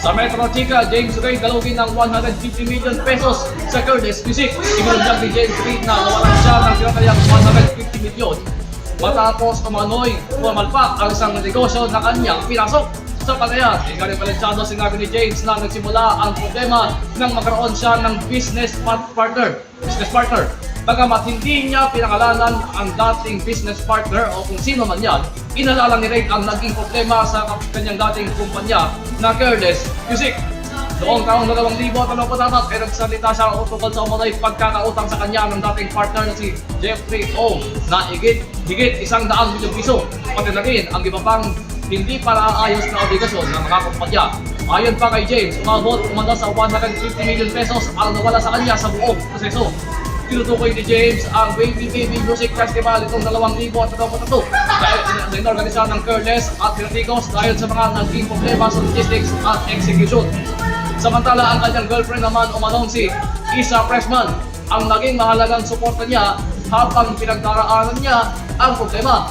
Sa Metro Chica, James Ray dalawin ng 150 million pesos sa Curtis Music. Ibinudyag ni James Ray na nawalan siya ng tinatayang 150 million matapos umano'y pumalpak ang isang negosyo na kanyang pinasok. Sa palayan, ikalimbalansyado sinabi ni James na nagsimula ang problema nang magkaroon siya ng business partner. Bagamat hindi niya pinangalanan ang dating business partner o kung sino man yan, inalala ni Ray ang naging problema sa kanyang dating kumpanya na Curtis Music. Noong taong 2024 ay nagsalita siya tungkol sa umano'y pagkakautang sa kanya ng dating partner na si Jeffrey O na higit 100 milyong piso. Pati na rin ang iba pang hindi para ayos na obligasyon ng mga kumpanya. Ayon pa kay James, umanda sa 150 million pesos ang nawala sa kanya sa buong proseso. Tinutukoy ni James ang Baby Baby Music Festival itong 2023 dahil inorganisa ng Curtis at Pinaticos dahil sa mga naging problema sa logistics at execution. Samantala, ang kanyang girlfriend naman umanong si Isa Pressman ang naging mahalagang suporta niya habang pinagdaraanan niya ang problema.